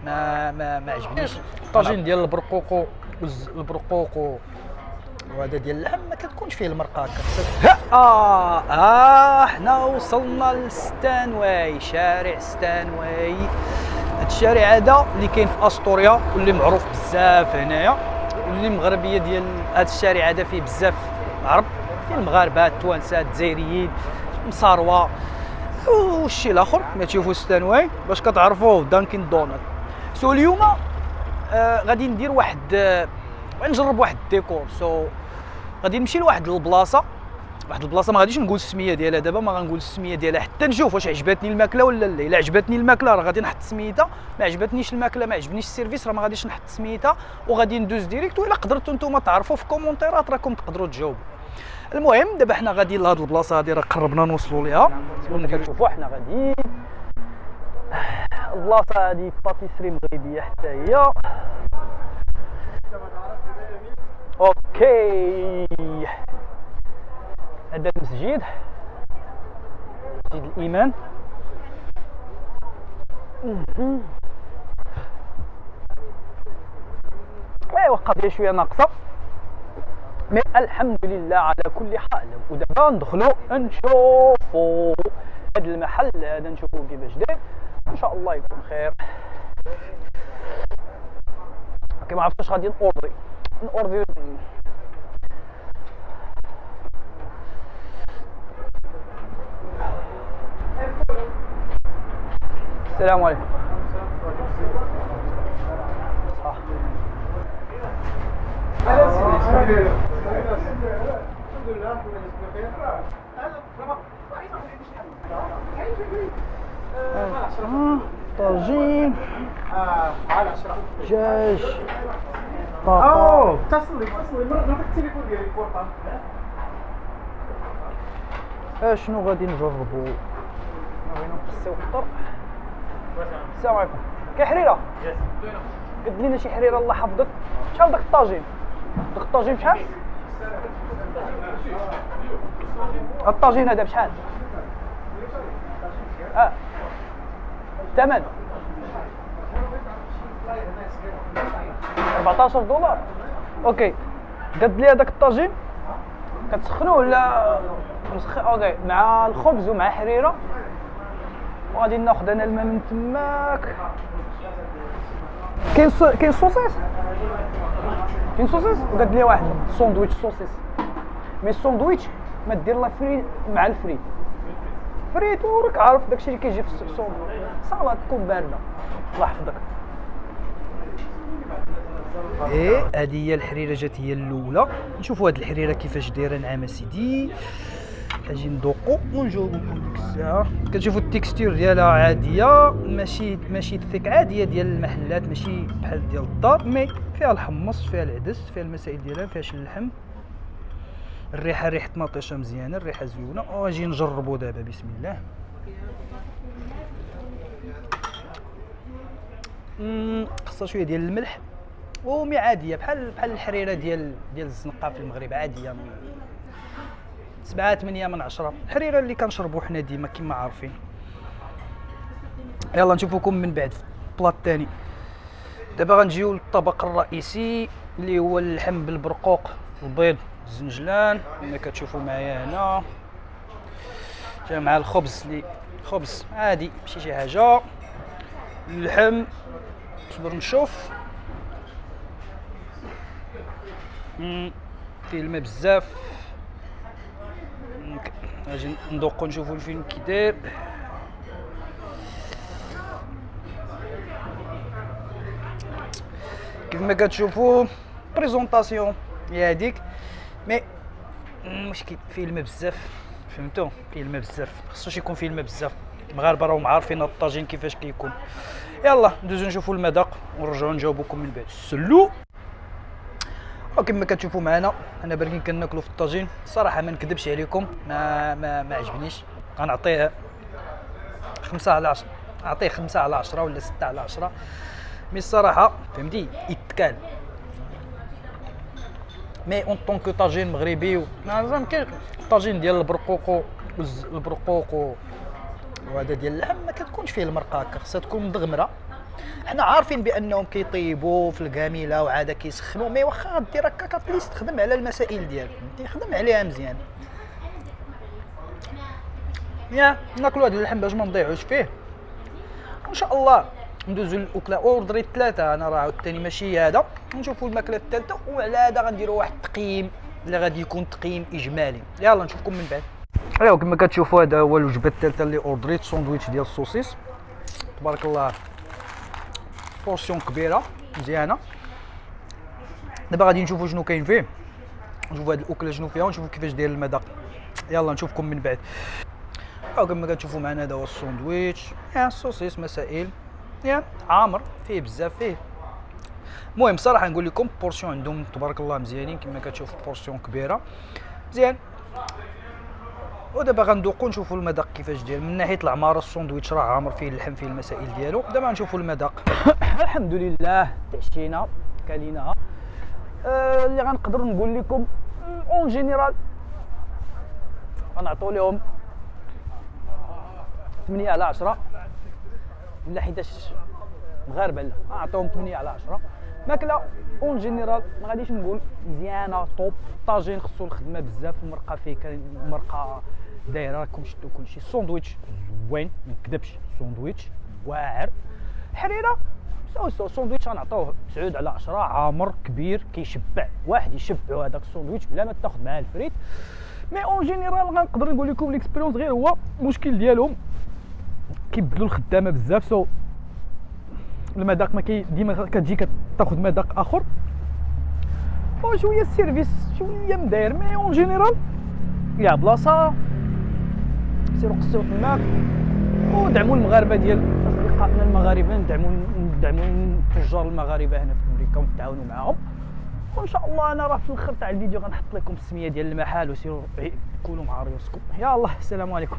ما عجبنيش. الطاجين ديال البرقوق وهذا ديال اللحم ما كتكونش فيه المرقه هكا. حنا وصلنا لستانواي، شارع ستانواي. هاد الشارع هذا اللي كاين في اسطوريا واللي معروف بزاف هنايا، واللي المغربيه ديال هاد الشارع هذا فيه بزاف عرب، فيه المغاربه، التوانسه، الجزائريين، مصاروه والشيء الاخر. ما تشوفوا ستانواي باش كتعرفوا دانكن دونات. سو اليوم غادي ندير نجرب واحد الديكور. غادي نمشي لواحد البلاصه، ما غاديش نقول السميه ديالها دابا، ما غنقول السميه ديالها حتى نشوف واش عجبتني الماكله ولا لا. الا عجبتني الماكله راه غادي نحط سميتها، ما عجبتنيش الماكله، ما عجبنيش السيرفيس، راه ما غاديش نحط سميتها وغادي ندوز ديريكت. ولا قدرتوا نتوما تعرفوا في كومونتيرات راكم تقدروا تجاوبوا. المهم دابا حنا غاديين لهاد البلاصه هادي، راه قربنا نوصلوا ليها. كتشوفوا حنا غاديين البلاصه هادي باتيسري مغربيه حتى هي. اوكي، هذا المسجد، مسجد الايمان. ايوا قضيه شويه ناقصه، مي الحمد لله على كل حال. ودابا ندخلوا نشوفوا هذا المحل هذا، نشوفوا كيفاش داير، ان شاء الله يكون خير. اوكي، ما عرفتش غادي نوردي السلام عليكم. صح. طاجين، دجاج، بطاطا. اتصلي نعطيك التليفون ديالي البورطال. شنو غادي نجربوا؟ غادي نقصيو الطر. السلام عليكم. كاين حريره؟ قد لينا شي حريره الله يحفظك. شحال داك الطاجين؟ بشحال؟ الطاجين هذا بشحال؟ الثمن $14. اوكي، قد لي هذاك الطاجين كتسخنوه ولا اوكي مع الخبز ومع حريره. وغادي ناخذ انا الماء من تماك. كاين صوصيص، وقد لي واحد ساندويتش صوصيص. مي الساندويتش ما دير لا فري مع الفريت، فريت وراك عارف داكشي اللي كيجي في الساندويتش. صالات تكون بارده الله يحفظك. هذه هي الحريره، جات هي الاولى. نشوفوا هذه الحريره كيفاش دايره نعم سيدي. اجي ندوقو ونجاوبو ديك الساعه. كتشوفوا التكستير ديالها عاديه، ماشي ثيك، عاديه ديال المحلات، ماشي بحال ديال الدار، مي فيها الحمص، فيها العدس، فيها المسائل ديالها، فيهاش اللحم. ريحه مطيشه مزيانه، الريحه زوينه. واجي نجربو دابا بسم الله. خاصها شويه ديال الملح ومي عاديه، بحال الحريره ديال الزنقه في المغرب، عاديه 7-8 من 10. الحريره اللي كنشربوا حنا ديما كما عارفين. يلا نشوفكم من بعد في البلاط الثاني. دابا غنجيو للطبق الرئيسي اللي هو اللحم بالبرقوق، البيض، الزنجلان كما كتشوفوا معايا هنا، جا مع الخبز اللي خبز عادي ماشي شي حاجه. اللحم صبر نشوف، فيه الماء بزاف. اجي ندوقو نشوفو الفيلم كي داير. كيف ما كتشوفوا بريزونطاسيون هي هذيك، مي المشكل فيه الماء بزاف، فهمتوا؟ فيه الماء بزاف، خصوش يكون فيه الماء بزاف. المغاربه راهم عارفين الطاجين كيفاش كيكون. يلا ندوزو نشوفوا المذاق ونرجعوا نجاوبكم من بعد. سلو. وكما كتشوفوا معنا انا باردين كناكلوا في الطاجين. الصراحه ما نكذبش عليكم، ما عجبنيش. غنعطيه 5/10، نعطيه 5/10 ولا 6/10. مي الصراحه فهمتي يتكال. مي اون طونكو طاجين مغربي ما كاين الطاجين ديال البرقوق وهذا ديال اللحم ما كتكونش فيه المرقه هكا، خصها تكون مدغمره. حنا عارفين بانهم كيطيبوا في الكاميله وعاد كيسخنوا، مي واخا دير هكا كتليست تخدم على المسائل ديالك، خدم عليها مزيان. يا ناكلوا هذا اللحم باش ما نضيعوش فيه، ان شاء الله ندوزو للاكله. اوردريت 3 انا راه عاوتاني ماشي هذا، نشوفوا الماكله الثالثه وعلى هذا غنديروا واحد التقييم اللي غادي يكون تقييم اجمالي. يلا نشوفكم من بعد. ايوا كما كتشوفوا هذا هو الوجبه الثالثه اللي اوردريت، ساندويتش ديال السوسيس تبارك الله، بورسيون كبيره مزيانه. دابا غادي نشوفوا شنو كاين فيه، نشوفوا هذه الاكله شنو فيها ونشوفوا كيفاش داير المذاق. يلا نشوفكم من بعد. كما كتشوفوا معنا هذا هو الساندويتش، السوسيس مسائل عامر فيه بزاف فيه. المهم صراحه نقول لكم بورسيون عندهم تبارك الله مزيانين، كما كتشوف بورسيون كبيره مزيان. ودابا غندوقوا نشوفوا المذاق كيفاش داير من ناحيه العماره. الساندويتش راه عامر فيه اللحم فيه المسائل ديالو. دابا نشوفوا المذاق. الحمد لله تعشينا كليناها. اللي غنقدر نقول لكم اون جينيرال غنعطوا لهم 8 على 10، لا حيتاش مغاربه لا غنعطيهم 8 على 10. ماكله اون جينيرال ما غاديش نقول مزيانه طوب، طاجين خصو الخدمه بزاف، المرقه فيه كان مرقه دايره راكم شفتوا كلشي. الساندويتش زوين ما نكذبش، الساندويتش واعر، حريره سو الساندويتش غنعطوه 9 على 10، عامر كبير كيشبع، واحد يشبعو هذاك الساندويتش بلا ما تاخذ معاه الفريت. مي اون جينيرال غنقدر نقول لكم ليكسبيريونس غير هو المشكل ديالهم كيبدلوا الخدامه بزاف، سو المذاق ما ديما كتجي كتاخذ مذاق اخر، وشويه السيرفيس شويه مداير. مي اون جينيرال يا بلاصه سيروا قصيو تماك ودعموا المغاربه ديال اصدقائنا المغاربه، ندعموا التجار المغاربه هنا في امريكا ونتعاونوا معاهم. وان شاء الله انا راه في الاخر تاع الفيديو غنحط لكم السميه ديال المحل وسيروا كلوا مع ريوسكم. يلا السلام عليكم.